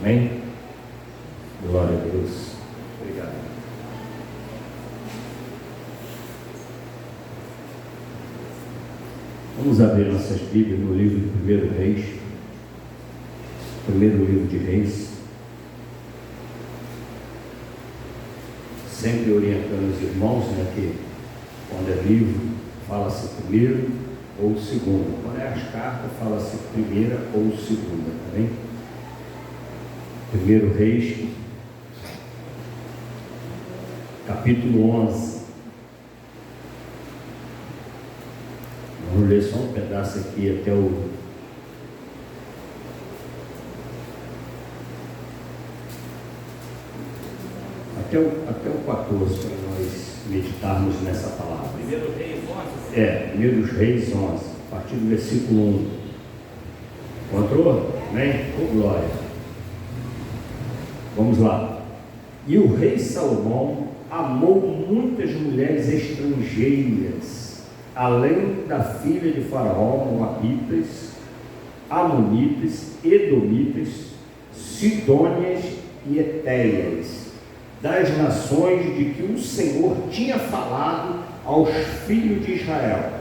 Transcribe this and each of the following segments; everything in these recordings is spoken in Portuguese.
Amém? Glória a Deus. Obrigado. Vamos abrir nossas Bíblias no livro de 1 Reis, primeiro livro de Reis, sempre orientando os irmãos, né, que quando é livro, fala-se primeiro ou segundo, quando é as cartas, fala-se primeira ou segunda, tá bem? 1 Reis, capítulo 11. Vamos ler só um pedaço aqui até o até o 14, para nós meditarmos nessa palavra. 1 Reis 11? 1 Reis 11, a partir do versículo 1. Encontrou? Amém? Com glória. Vamos lá. E o rei Salomão amou muitas mulheres estrangeiras, além da filha de Faraó, moabitas, amonitas, edomitas, sidônias e etéias, das nações de que o Senhor tinha falado aos filhos de Israel.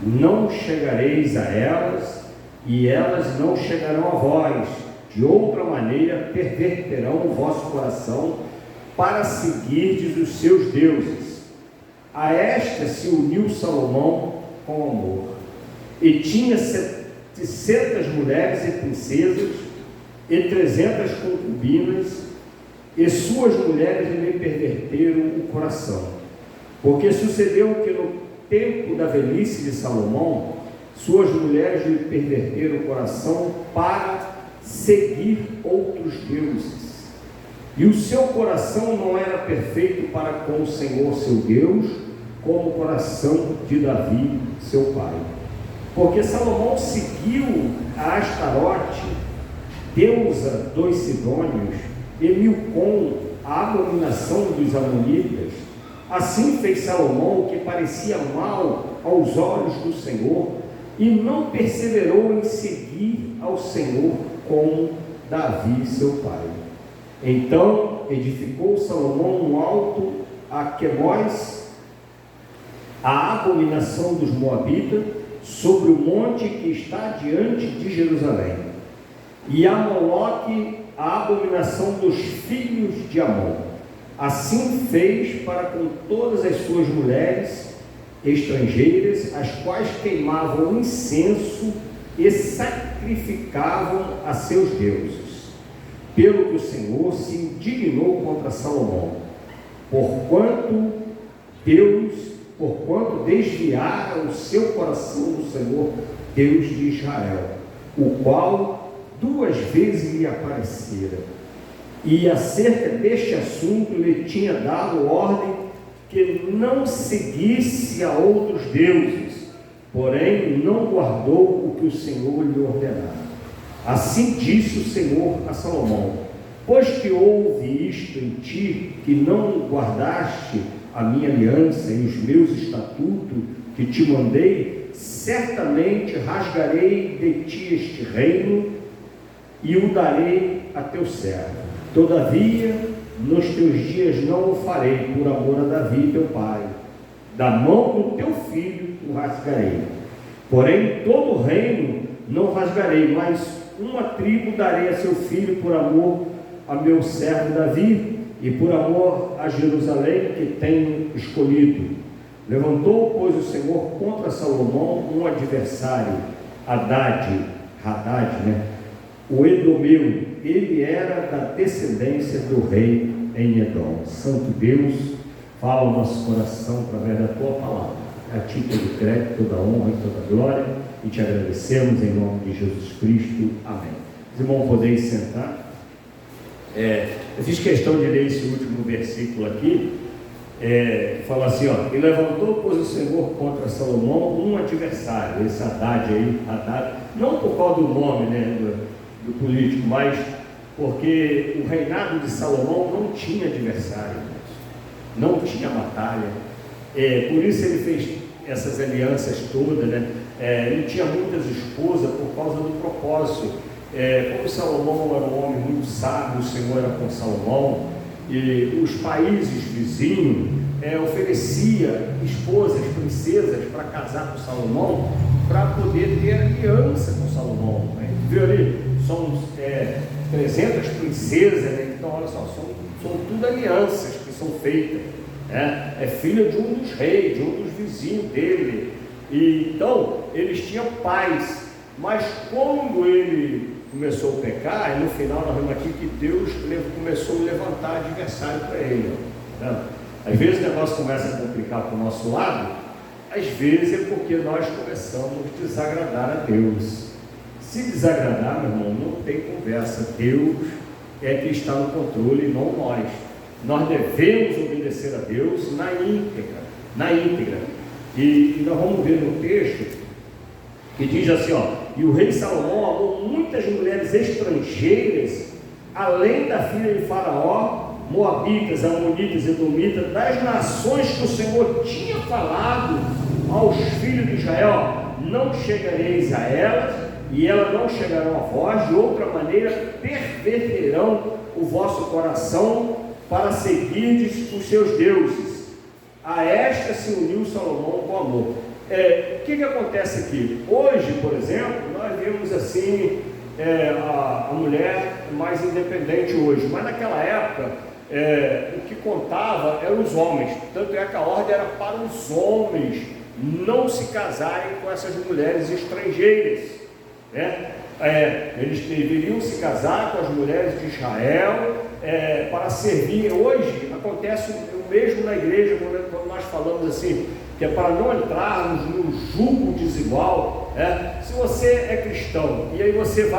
Não chegareis a elas, e elas não chegarão a vós. De outra maneira perverterão o vosso coração para seguirdes os seus deuses. A esta se uniu Salomão com amor, e tinha 700 mulheres e princesas, e 300 concubinas, e suas mulheres lhe perverteram o coração. Porque sucedeu que no tempo da velhice de Salomão, suas mulheres lhe perverteram o coração para seguir outros deuses. E o seu coração não era perfeito para com o Senhor seu Deus, como o coração de Davi, seu pai. Porque Salomão seguiu a Astarote, deusa dos sidônios, e Milcom, a abominação dos amonitas. Assim fez Salomão o que parecia mal aos olhos do Senhor, e não perseverou em seguir ao Senhor como Davi, seu pai. Então edificou Salomão no alto a Quemós, a abominação dos moabitas, sobre o monte que está diante de Jerusalém, e a Moloque, a abominação dos filhos de Amon. Assim fez para com todas as suas mulheres estrangeiras, as quais queimavam incenso e sacrificavam a seus deuses. Pelo que o Senhor se indignou contra Salomão, porquanto desviara o seu coração do Senhor, Deus de Israel, o qual 2 vezes lhe aparecera, e acerca deste assunto lhe tinha dado ordem que não seguisse a outros deuses, porém não guardou o que o Senhor lhe ordenara. Assim disse o Senhor a Salomão: pois que houve isto em ti, que não guardaste a minha aliança e os meus estatutos que te mandei, certamente rasgarei de ti este reino e o darei a teu servo. Todavia, nos teus dias não o farei, por amor a Davi teu pai. Da mão do teu filho o rasgarei. Porém, todo o reino não rasgarei, mas uma tribo darei a seu filho, por amor a meu servo Davi, e por amor a Jerusalém, que tenho escolhido. Levantou, pois, o Senhor contra Salomão um adversário, Hadad, o edomeu. Ele era da descendência do rei em Edom. Santo Deus, fala o nosso coração através da tua palavra. A ti todo crédito, toda honra e toda glória, e te agradecemos em nome de Jesus Cristo. Amém. Os irmãos, podeis sentar. Eu fiz questão de ler esse último versículo aqui, que fala assim, ó: e levantou, pois, o Senhor contra Salomão um adversário, esse Hadad aí, não por causa do nome, né, do político, mas porque o reinado de Salomão não tinha adversário, não tinha batalha, por isso ele fez essas alianças todas, né? Ele tinha muitas esposas por causa do propósito Como Salomão era um homem muito sábio, o Senhor era com Salomão, e os países vizinhos oferecia esposas, princesas para casar com Salomão, para poder ter aliança com Salomão. A gente viu ali, são 300 princesas, né? Então olha só, são tudo alianças que são feitas. É filha de um dos reis, de um dos vizinhos dele. E então eles tinham paz, mas quando ele começou a pecar, e no final nós vemos aqui que Deus começou a levantar adversário para ele, né? Às vezes o negócio começa a complicar para o nosso lado, às vezes é porque nós começamos a desagradar a Deus. Se desagradar, meu irmão, não tem conversa. Deus é que está no controle, não nós. Nós devemos obedecer a Deus na íntegra. E nós vamos ver no texto que diz assim, e o rei Salomão amou muitas mulheres estrangeiras, além da filha de Faraó, Moabitas, Amonitas, Edomitas, das nações que o Senhor tinha falado aos filhos de Israel: não chegareis a elas, e elas não chegarão a vós, de outra maneira perverterão o vosso coração para seguirdes os seus deuses. A esta se uniu Salomão com amor. O que acontece aqui? Hoje, por exemplo, nós vemos assim a mulher mais independente hoje, mas naquela época o que contava eram os homens. Tanto é que a ordem era para os homens não se casarem com essas mulheres estrangeiras, né? Eles deveriam se casar com as mulheres de Israel para servir. Hoje acontece o mesmo na igreja, quando nós falamos assim, que é para não entrarmos no jugo desigual. Se você é cristão e aí você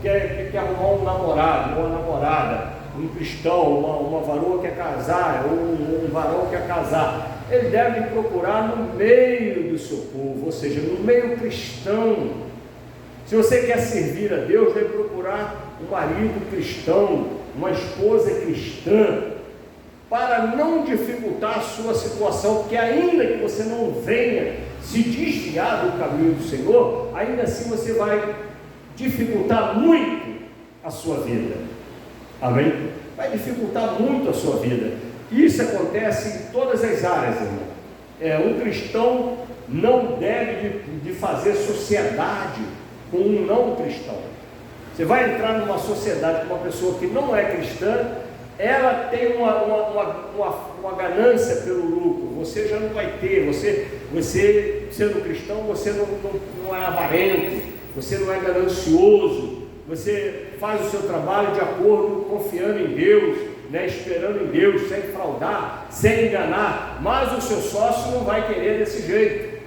quer arrumar um namorado ou uma namorada, um cristão, uma varoa quer casar, ou um varão quer casar, ele deve procurar no meio do seu povo, ou seja, no meio cristão. Se você quer servir a Deus, deve procurar um marido cristão, uma esposa cristã, para não dificultar a sua situação, porque ainda que você não venha se desviar do caminho do Senhor, ainda assim você vai dificultar muito a sua vida. Amém? Vai dificultar muito a sua vida. Isso acontece em todas as áreas, irmão. Um cristão não deve de fazer sociedade com um não cristão. Você vai entrar numa sociedade com uma pessoa que não é cristã, ela tem uma ganância pelo lucro. Você já não vai ter. Você sendo cristão, você não é avarento, você não é ganancioso, você faz o seu trabalho de acordo, confiando em Deus, né, esperando em Deus, sem fraudar, sem enganar. Mas o seu sócio não vai querer desse jeito,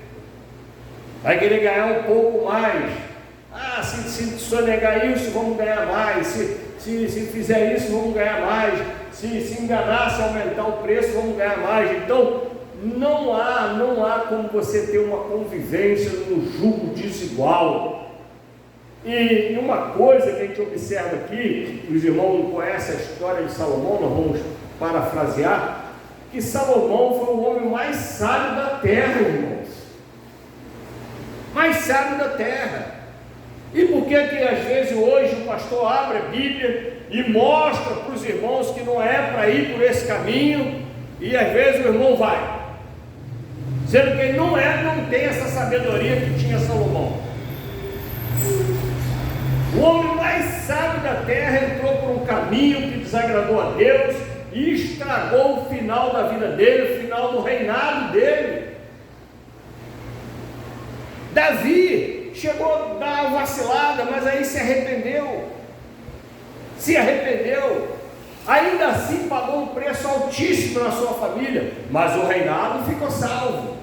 vai querer ganhar um pouco mais. Se sonegar isso, vamos ganhar mais. Se fizer isso, vamos ganhar mais. Se enganar, se aumentar o preço, vamos ganhar mais. Então não há como você ter uma convivência no jugo desigual. E uma coisa que a gente observa aqui, os irmãos não conhecem a história de Salomão, nós vamos parafrasear, que Salomão foi o homem mais sábio da terra, irmãos. Mais sábio da terra. E por que às vezes hoje o pastor abre a Bíblia e mostra para os irmãos que não é para ir por esse caminho, e às vezes o irmão vai, sendo que ele não tem essa sabedoria que tinha Salomão? O homem mais sábio da terra entrou por um caminho que desagradou a Deus e estragou o final da vida dele, o final do reinado dele. Davi chegou a dar uma vacilada, mas aí se arrependeu, ainda assim pagou um preço altíssimo na sua família, mas o reinado ficou salvo.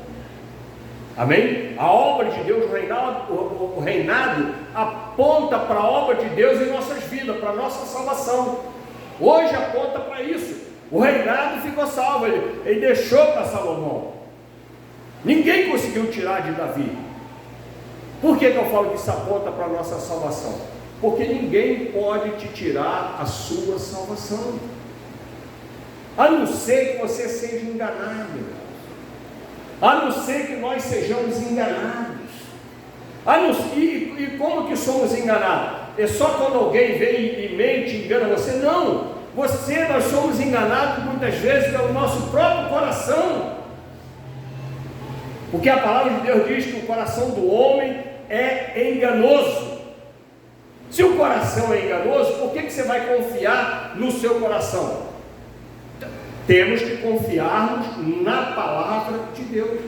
Amém? A obra de Deus, o reinado aponta para a obra de Deus em nossas vidas, para a nossa salvação. Hoje aponta para isso. O reinado ficou salvo, ele deixou para Salomão. Ninguém conseguiu tirar de Davi. Por que eu falo que isso aponta para a nossa salvação? Porque ninguém pode te tirar a sua salvação, a não ser que você seja enganado, a não ser que nós sejamos enganados. E como que somos enganados? é só quando alguém vem e mente, engana você. Não, nós somos enganados muitas vezes pelo nosso próprio coração, porque a palavra de Deus diz que o coração do homem é enganoso. Se o coração é enganoso, por que você vai confiar no seu coração? Temos que confiarmos na palavra de Deus.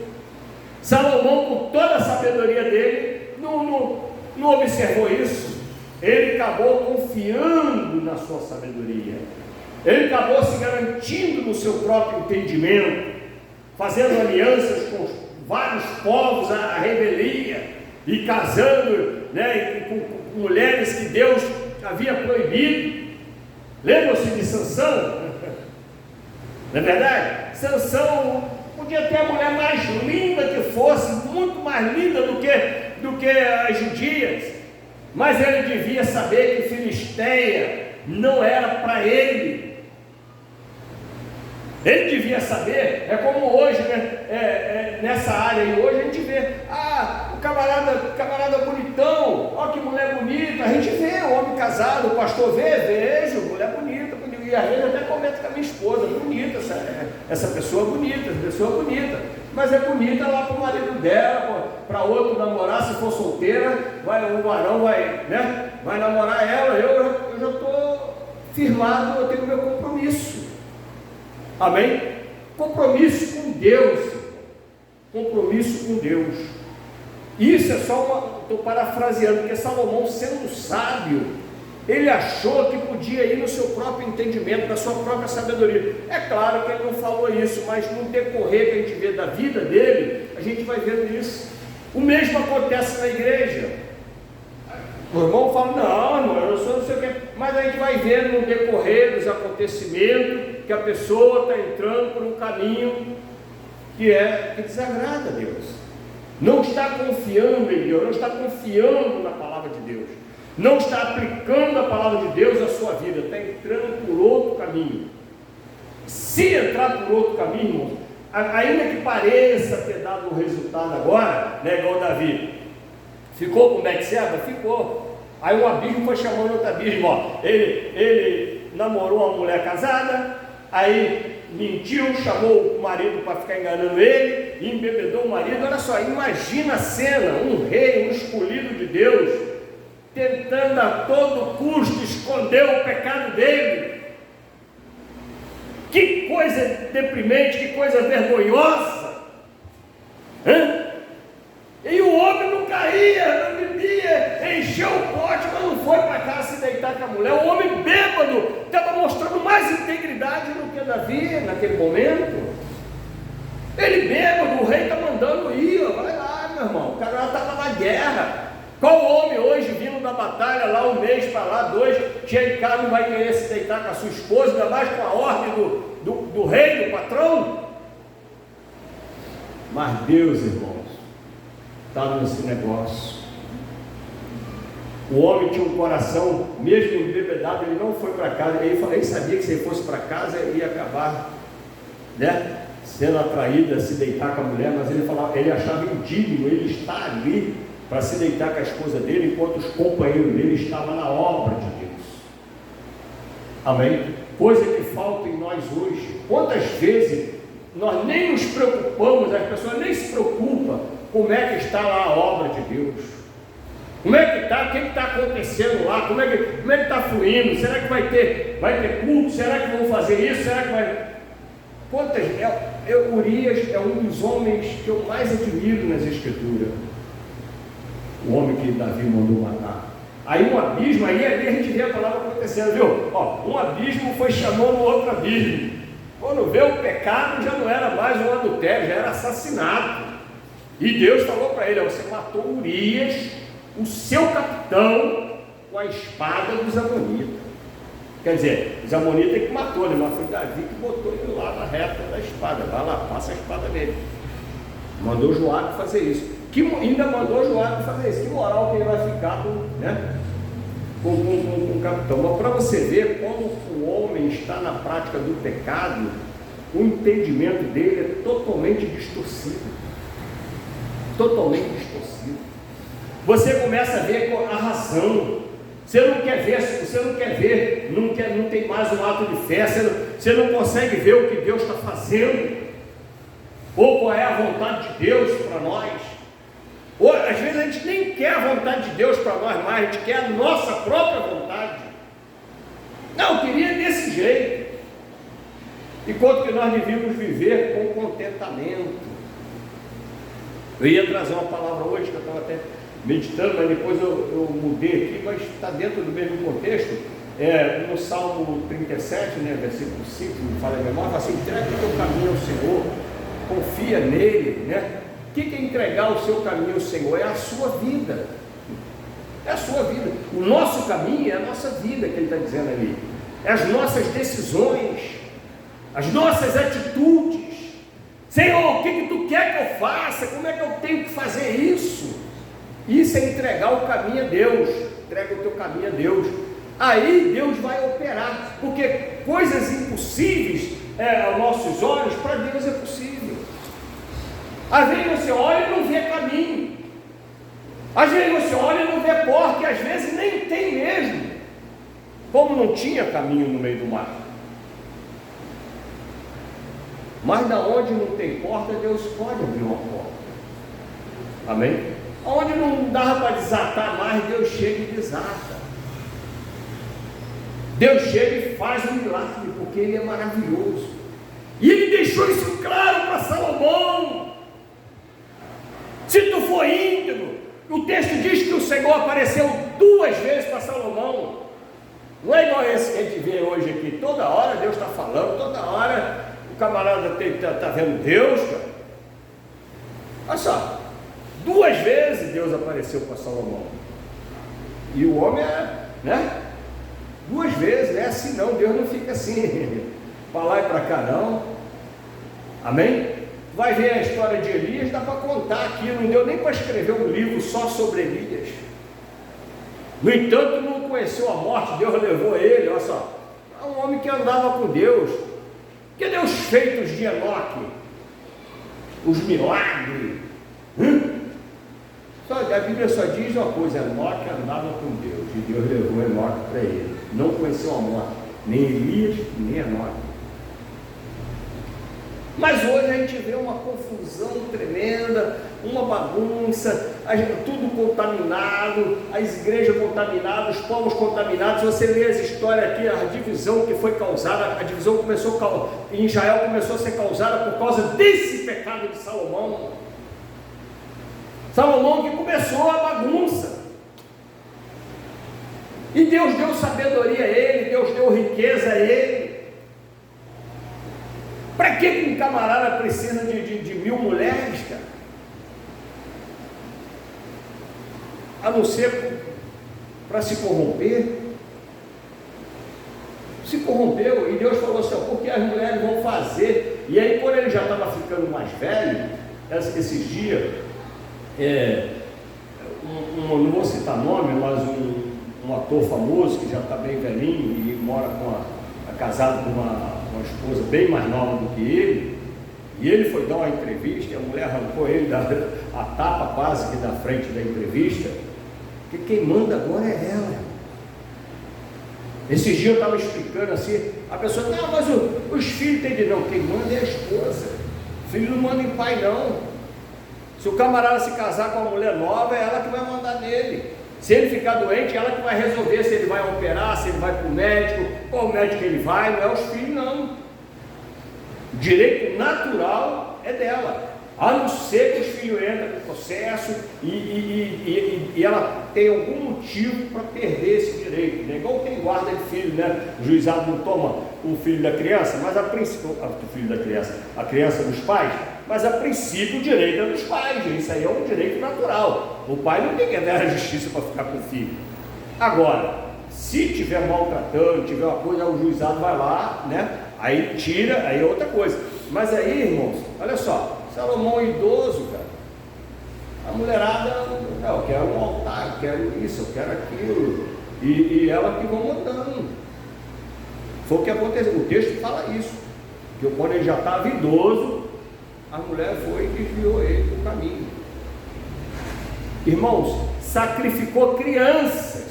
Salomão, com toda a sabedoria dele, não observou isso. Ele acabou confiando na sua sabedoria. Ele acabou se garantindo no seu próprio entendimento, fazendo alianças com vários povos, a revelia, e casando, né, com mulheres que Deus havia proibido. Lembram-se de Sansão? Não é verdade? Sansão podia ter a mulher mais linda que fosse, muito mais linda do que as judias, mas ele devia saber que Filisteia não era para ele. Ele devia saber, é como hoje, né? Nessa área aí hoje a gente vê, o camarada bonitão, ó que mulher bonita, a gente vê o homem casado, o pastor vejo, mulher bonita, e às vezes até comento com a minha esposa, bonita, essa pessoa bonita, mas é bonita lá para o marido dela, para outro namorar, se for solteira, o varão vai namorar ela, eu já estou firmado, eu tenho meu compromisso. Amém? Compromisso com Deus. Compromisso com Deus. Isso é só estou parafraseando, porque Salomão, sendo sábio, ele achou que podia ir no seu próprio entendimento, na sua própria sabedoria. É claro que ele não falou isso, mas no decorrer que a gente vê da vida dele, a gente vai vendo isso. O mesmo acontece na igreja. O irmão fala, não, eu sou não sei o quê, mas a gente vai vendo no decorrer dos acontecimentos que a pessoa está entrando por um caminho que desagrada a Deus, não está confiando em Deus, não está confiando na palavra de Deus, não está aplicando a palavra de Deus à sua vida, está entrando por outro caminho. Se entrar por outro caminho, irmão, ainda que pareça ter dado um resultado agora, né, igual Davi, ficou com Betseba? Ficou. Aí um abismo foi chamando outro abismo, ó. Ele namorou uma mulher casada, aí mentiu, chamou o marido para ficar enganando ele, e embebedou o marido. Olha só, imagina a cena, um rei, um escolhido de Deus, tentando a todo custo esconder o pecado dele. Que coisa deprimente, que coisa vergonhosa. E o homem não caía, não bebia, encheu o pote, mas não foi para casa se deitar com a mulher. O homem bêbado estava mostrando mais integridade do que Davi naquele momento. Ele bêbado, o rei está mandando ir, vai lá, meu irmão, o cara estava na guerra. Qual homem hoje vindo da batalha lá, um mês para lá, 2, chega em casa, não vai querer se deitar com a sua esposa, ainda mais com a ordem do rei, do patrão? Mas Deus, irmãos, estava nesse negócio. O homem tinha um coração, mesmo embebedado, ele não foi para casa. Ele sabia que se ele fosse para casa, ele ia acabar, né, sendo atraído a se deitar com a mulher, mas ele achava indigno ele estar ali para se deitar com a esposa dele, enquanto os companheiros dele estavam na obra de Deus. Amém? Coisa que falta em nós hoje. Quantas vezes nós nem nos preocupamos, as pessoas nem se preocupam como é que está lá a obra de Deus, como é que está, o que está acontecendo lá, como é que está fluindo, será que vai ter culto, será que vão fazer isso, será que vai... Urias é um dos homens que eu mais admiro nas Escrituras, o homem que Davi mandou matar. Aí um abismo, aí a gente vê a palavra acontecendo, viu? Um abismo foi chamando outro abismo. Quando vê o pecado, já não era mais um adultério, já era assassinato. E Deus falou para ele, você matou Urias, o seu capitão, com a espada dos amonitas. Quer dizer, os amonitas que matou, né? Mas foi Davi que botou ele lá na reta da espada. Vai lá, passa a espada nele. Mandou Joabe fazer isso. Ainda mandou Joabe fazer isso. Que moral que ele vai ficar com o capitão. Mas para você ver como o homem está na prática do pecado, o entendimento dele é totalmente distorcido. Totalmente distorcido. Você começa a ver a razão. Você não quer ver, não tem mais um ato de fé, você não consegue ver o que Deus está fazendo, ou qual é a vontade de Deus para nós. Ou às vezes a gente nem quer a vontade de Deus para nós mais, a gente quer a nossa própria vontade. Não, eu queria desse jeito. Enquanto que nós devíamos viver com contentamento. Eu ia trazer uma palavra hoje que eu estava até meditando, mas depois eu mudei aqui, mas está dentro do mesmo contexto. No Salmo 37, versículo 5, me fala a memória, fala assim: entrega o teu caminho ao Senhor, confia nele, né? O que é entregar o seu caminho ao Senhor? É a sua vida. É a sua vida. O nosso caminho é a nossa vida, que ele está dizendo ali. É as nossas decisões, as nossas atitudes. Senhor, o que tu quer que eu faça? Como é que eu tenho que fazer isso? Isso é entregar o caminho a Deus. Entrega o teu caminho a Deus. Aí Deus vai operar, porque coisas impossíveis aos nossos olhos, para Deus é possível. Às vezes você olha e não vê caminho, às vezes você olha e não vê porta, e às vezes nem tem mesmo, como não tinha caminho no meio do mar. Mas da onde não tem porta, Deus pode abrir uma porta. Amém? Onde não dava para desatar mais, Deus chega e desata. Deus chega e faz um milagre, porque Ele é maravilhoso. E Ele deixou isso claro para Salomão. Se tu for íntegro, o texto diz que o Senhor apareceu 2 vezes para Salomão. Não é igual esse que a gente vê hoje aqui. Toda hora Deus está falando, toda hora o camarada está vendo Deus, cara. Olha só, 2 vezes Deus apareceu para Salomão. E o homem né? 2 vezes, não é assim não, Deus não fica assim, para lá e para cá não. Amém? Vai ver a história de Elias, dá para contar aqui, não deu nem para escrever um livro só sobre Elias. No entanto, não conheceu a morte, Deus levou ele, olha só, um homem que andava com Deus. Cadê os feitos de Enoque? Os milagres? A Bíblia só diz uma coisa: Enoque andava com Deus, e Deus levou Enoque para ele. Não conheceu a morte, nem Elias, nem Enoque. Mas hoje a gente vê uma confusão tremenda, uma bagunça, tudo contaminado, as igrejas contaminadas, os povos contaminados. Se você lê as histórias aqui, a divisão que foi causada, a divisão em Israel começou a ser causada por causa desse pecado de Salomão. Salomão que começou a bagunça. E Deus deu sabedoria a ele, Deus deu riqueza a ele. Para que um camarada precisa de 1000 mulheres, cara? A não ser para se corromper. Se corrompeu, e Deus falou assim: porque as mulheres vão fazer. E aí, quando ele já estava ficando mais velho, esses dias, não vou citar nome, mas um ator famoso que já está bem velhinho e mora casado com uma esposa bem mais nova do que ele, e ele foi dar uma entrevista, e a mulher arrancou ele a tapa quase que da frente da entrevista, porque quem manda agora é ela. Esses dias eu estava explicando assim, a pessoa: não, mas os filhos têm de não, quem manda é a esposa, o filho não manda em pai não. Se o camarada se casar com uma mulher nova, é ela que vai mandar nele. Se ele ficar doente, ela que vai resolver se ele vai operar, se ele vai para o médico, qual médico ele vai, não é os filhos não. O direito natural é dela, a não ser que os filhos entrem no processo e ela tem algum motivo para perder esse direito, né? Igual quem guarda de filho, né? O juizado não toma o filho da criança, mas a criança dos pais, mas a princípio o direito é dos pais, isso aí é um direito natural. O pai não tem que dar a justiça para ficar com o filho. Agora, se tiver maltratando, tiver uma coisa, o juizado vai lá, né? Aí tira, aí é outra coisa. Mas aí, irmãos, olha só, Salomão idoso, cara, a mulherada: não, eu quero um altar, eu quero isso, eu quero aquilo, e ela que vão mandando. Foi o que aconteceu, o texto fala isso, que quando ele já estava idoso, a mulher foi e desviou ele do caminho. Irmãos, sacrificou crianças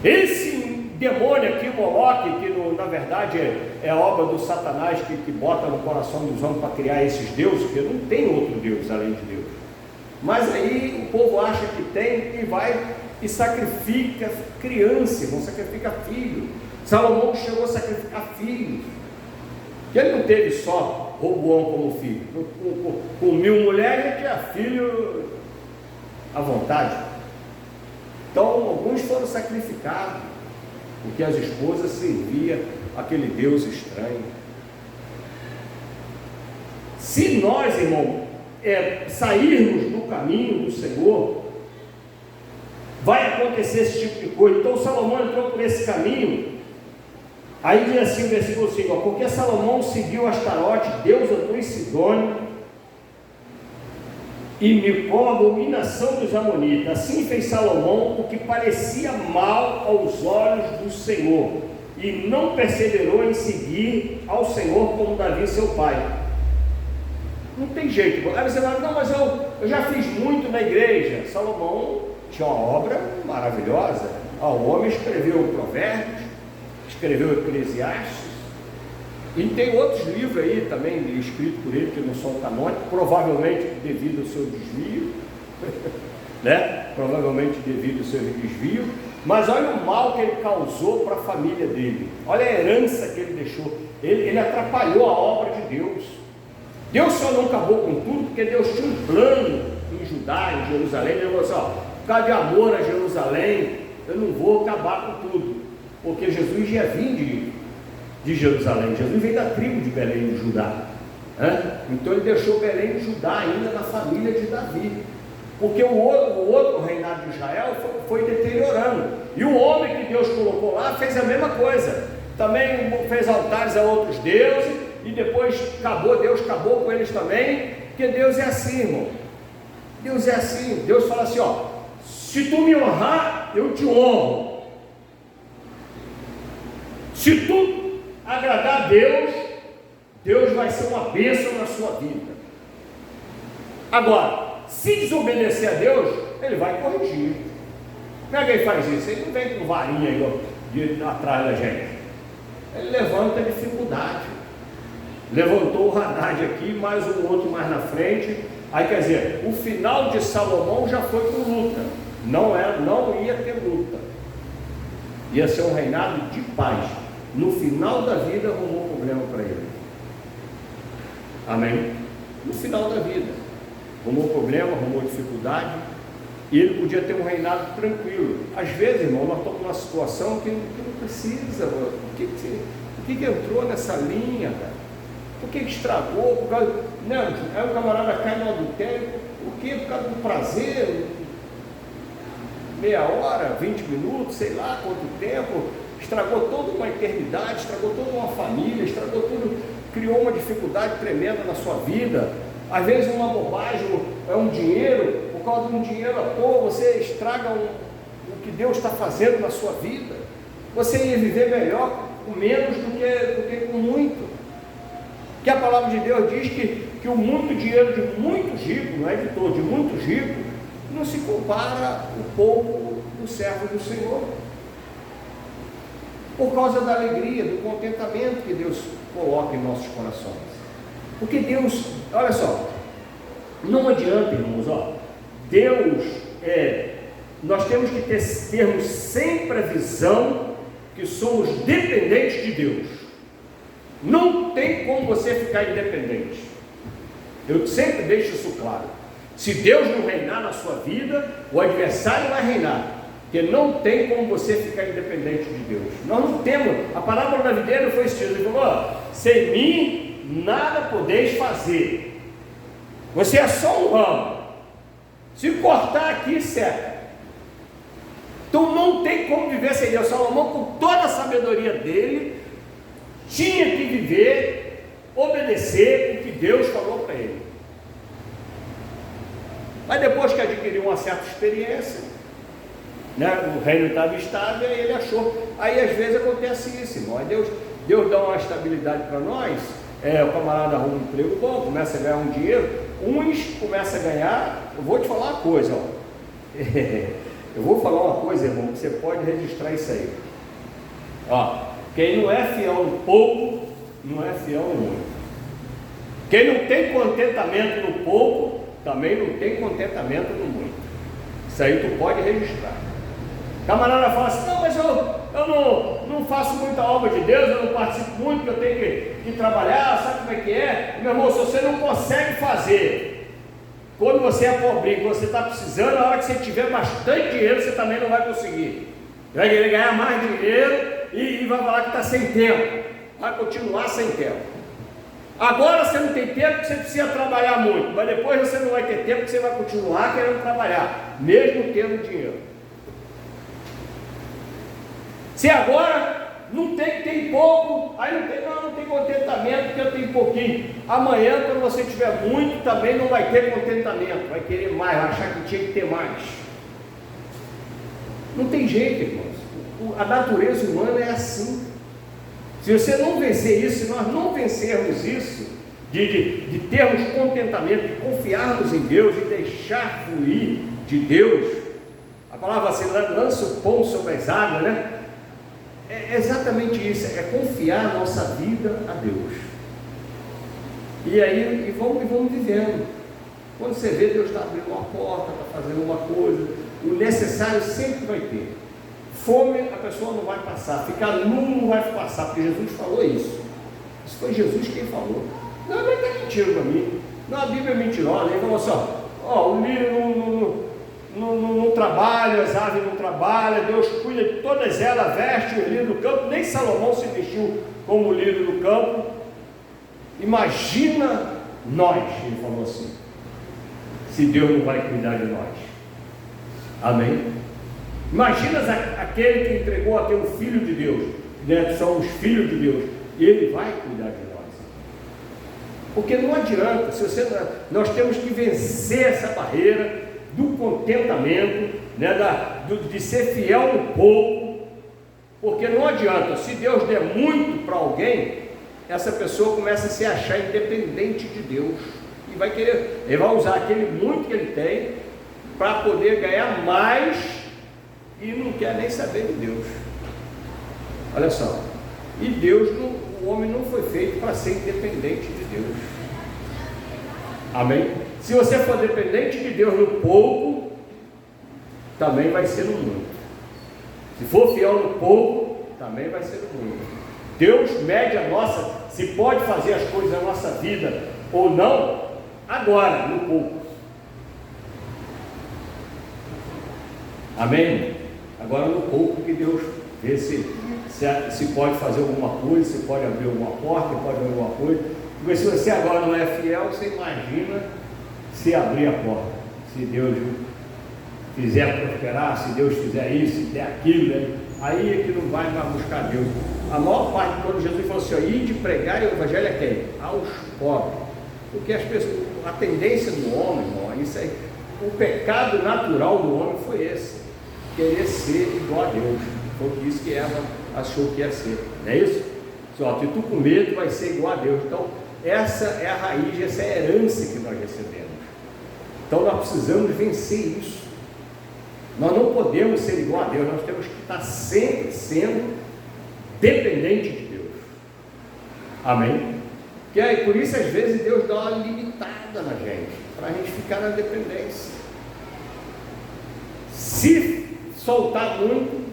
Esse demônio aqui, Moloque, que na verdade é obra do Satanás, que bota no coração dos homens para criar esses deuses, porque não tem outro Deus além de Deus. Mas aí o povo acha que tem e vai e sacrifica criança, irmão, sacrifica filho. Salomão chegou a sacrificar filhos. Que ele não teve só Roboão como filho. Com 1000 mulheres ele tinha filho à vontade. Então alguns foram sacrificados, porque as esposas serviam aquele Deus estranho. Se nós, irmão, sairmos do caminho do Senhor, vai acontecer esse tipo de coisa. Então Salomão entrou por esse caminho. Aí diz assim o versículo 5, porque Salomão seguiu Astarote, deusa dos Sidônios, e Milcom, abominação dos amonitas. Assim fez Salomão o que parecia mal aos olhos do Senhor, e não perseverou em seguir ao Senhor como Davi seu pai. Não tem jeito. Aí você fala, não, mas eu já fiz muito na igreja. Salomão tinha uma obra maravilhosa. O homem escreveu Provérbios, escreveu Eclesiastes, e tem outros livros aí também escritos por ele que não são canônicos, provavelmente devido ao seu desvio, né? Provavelmente devido ao seu desvio. Mas olha o mal que ele causou para a família dele, olha a herança que ele deixou. Ele atrapalhou a obra de Deus. Deus só não acabou com tudo porque Deus tinha um plano em Judá, em Jerusalém. Ele falou assim, por causa de amor a Jerusalém, eu não vou acabar com tudo, porque Jesus já vinha de Jerusalém. Jesus veio da tribo de Belém de Judá, então ele deixou Belém de Judá ainda na família de Davi, porque o outro reinado de Israel foi deteriorando, e o homem que Deus colocou lá fez a mesma coisa, também fez altares a outros deuses, e depois Deus acabou com eles também, porque Deus é assim, irmão. Deus é assim. Deus fala assim, se tu me honrar, eu te honro. Se tu agradar a Deus, Deus vai ser uma bênção na sua vida. Agora, se desobedecer a Deus, Ele vai corrigir. Como é que Ele faz isso? Ele não vem com varinha atrás da gente. Ele levanta a dificuldade. Levantou o Hadad aqui, mais um outro mais na frente. Aí quer dizer, o final de Salomão já foi com luta. Não ia ter luta. Ia ser um reinado de paz. No final da vida arrumou problema para ele. Amém? No final da vida arrumou problema, arrumou dificuldade, e ele podia ter um reinado tranquilo. Às vezes, irmão, nós estamos numa situação que não precisa. Por que entrou nessa linha, cara? Por que estragou? Por causa, né? Aí o camarada cai no adultério. Por quê? Por causa do prazer. Meia hora, 20 minutos, sei lá quanto tempo. Estragou toda uma eternidade, estragou toda uma família, estragou tudo, criou uma dificuldade tremenda na sua vida. Às vezes uma bobagem, é um dinheiro, por causa de um dinheiro à toa, você estraga o que Deus está fazendo na sua vida. Você ia viver melhor com menos do que com muito. Que a palavra de Deus diz que o muito dinheiro de muitos ricos, não é de todos, de muitos ricos, não se compara o pouco do servo do Senhor. Por causa da alegria, do contentamento que Deus coloca em nossos corações. Porque Deus, olha só, não adianta, irmãos, Deus nós temos que termos sempre a visão que somos dependentes de Deus. Não tem como você ficar independente. Eu sempre deixo isso claro. Se Deus não reinar na sua vida, o adversário vai reinar. Porque não tem como você ficar independente de Deus. Nós não temos. A palavra da videira foi esse tipo. Ele falou, sem mim nada podeis fazer. Você é só um ramo. Se cortar aqui, seca. Então não tem como viver sem Deus. Salomão, com toda a sabedoria dele, tinha que viver, obedecer o que Deus falou para ele. Mas depois que adquiriu uma certa experiência, né, o reino estava estável, e ele achou. Aí às vezes acontece isso, irmão. Deus dá uma estabilidade para nós. O camarada arruma um emprego bom, começa a ganhar um dinheiro. Uns começam a ganhar. Eu vou te falar uma coisa, Eu vou falar uma coisa, irmão, que você pode registrar isso aí. Ó, quem não é fiel no pouco, não é fiel no muito. Quem não tem contentamento no pouco, também não tem contentamento no muito. Isso aí tu pode registrar. Camarada fala assim, não, mas eu não faço muita obra de Deus, eu não participo muito, eu tenho que trabalhar, sabe como é que é? Meu irmão, se você não consegue fazer, quando você é pobrinho, quando você está precisando, na hora que você tiver bastante dinheiro, você também não vai conseguir. Vai querer ganhar mais dinheiro e vai falar que está sem tempo, vai continuar sem tempo. Agora você não tem tempo porque você precisa trabalhar muito, mas depois você não vai ter tempo porque você vai continuar querendo trabalhar, mesmo tendo dinheiro. Se agora não tem pouco, aí não tem contentamento porque eu tenho pouquinho. Amanhã, quando você tiver muito, também não vai ter contentamento, vai querer mais, vai achar que tinha que ter mais. Não tem jeito, irmãos. A natureza humana é assim. Se você não vencer isso, se nós não vencermos isso, de termos contentamento, de confiarmos em Deus e deixar fluir de Deus, a palavra assim, lança o pão sobre as águas, né? É exatamente isso, é confiar a nossa vida a Deus. E aí, vamos vivendo. Quando você vê, Deus está abrindo uma porta, está fazendo uma coisa, o necessário sempre vai ter. Fome a pessoa não vai passar, ficar nu não vai passar, porque Jesus falou isso. Isso foi Jesus quem falou. Não está mentindo para mim. Não, a Bíblia é mentirosa. Ele falou assim, o lírio não trabalha, as aves não trabalham, Deus cuida de todas elas, veste o lírio do campo, nem Salomão se vestiu como o lírio do campo. Imagina nós, ele falou assim, se Deus não vai cuidar de nós. Amém? Imagina aquele que entregou até o Filho de Deus, né? São os filhos de Deus, e Ele vai cuidar de nós. Porque não adianta, nós temos que vencer essa barreira do contentamento, né? De ser fiel no pouco, porque não adianta, se Deus der muito para alguém, essa pessoa começa a se achar independente de Deus, e vai querer, ele vai usar aquele muito que ele tem, para poder ganhar mais, e não quer nem saber de Deus. Olha só, e Deus, o homem não foi feito para ser independente de Deus. Amém? Se você for dependente de Deus no pouco, também vai ser no muito. Se for fiel no pouco, também vai ser no muito. Deus mede a nossa, se pode fazer as coisas na nossa vida ou não, agora, no pouco. Amém? Agora no pouco que Deus vê se pode fazer alguma coisa, se pode abrir alguma porta, pode abrir alguma coisa. Porque se você agora não é fiel, você imagina se abrir a porta, se Deus fizer prosperar, se Deus fizer isso, se der aquilo, né? Aí é que não vai mais buscar Deus. A maior parte, quando Jesus falou assim, ide pregar o evangelho a quem? Aos pobres. Porque as pessoas, a tendência do homem, irmão, isso aí, o pecado natural do homem foi esse. Querer ser igual a Deus. Foi isso que Eva achou que ia ser, não é isso? Só se tu comer, tu vai ser igual a Deus. Então essa é a raiz, essa é a herança que nós recebemos. Então nós precisamos vencer isso. Nós não podemos ser igual a Deus, nós temos que estar sempre sendo dependente de Deus. Amém? Que aí, por isso às vezes Deus dá uma limitada na gente, para a gente ficar na dependência. Se soltar muito,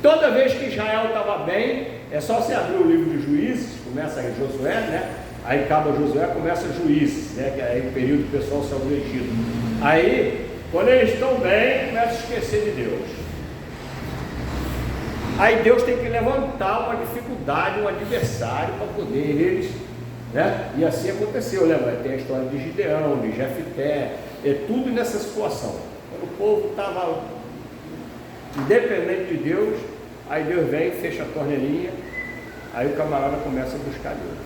toda vez que Israel estava bem, é só você abrir o livro de Juízes, começa aí Josué, né? Aí acaba Josué, começa Juízes, né? Que é o período que o pessoal saiu do Egito. Aí, quando eles estão bem, começa a esquecer de Deus. Aí Deus tem que levantar uma dificuldade, um adversário para poder eles, né? E assim aconteceu, lembra? Tem a história de Gideão, de Jefté, é tudo nessa situação. Quando o povo estava independente de Deus, aí Deus vem, fecha a torneirinha, aí o camarada começa a buscar Deus.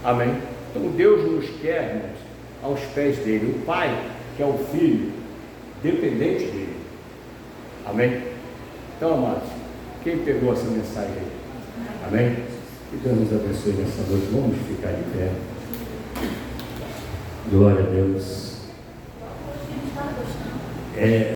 Amém? Então Deus nos quer, irmãos, aos pés dele. O Pai, que é o Filho, dependente dele. Amém? Então, amados, quem pegou essa mensagem aí? Amém? Que Deus nos abençoe nessa noite. Vamos ficar de pé. Glória a Deus. é,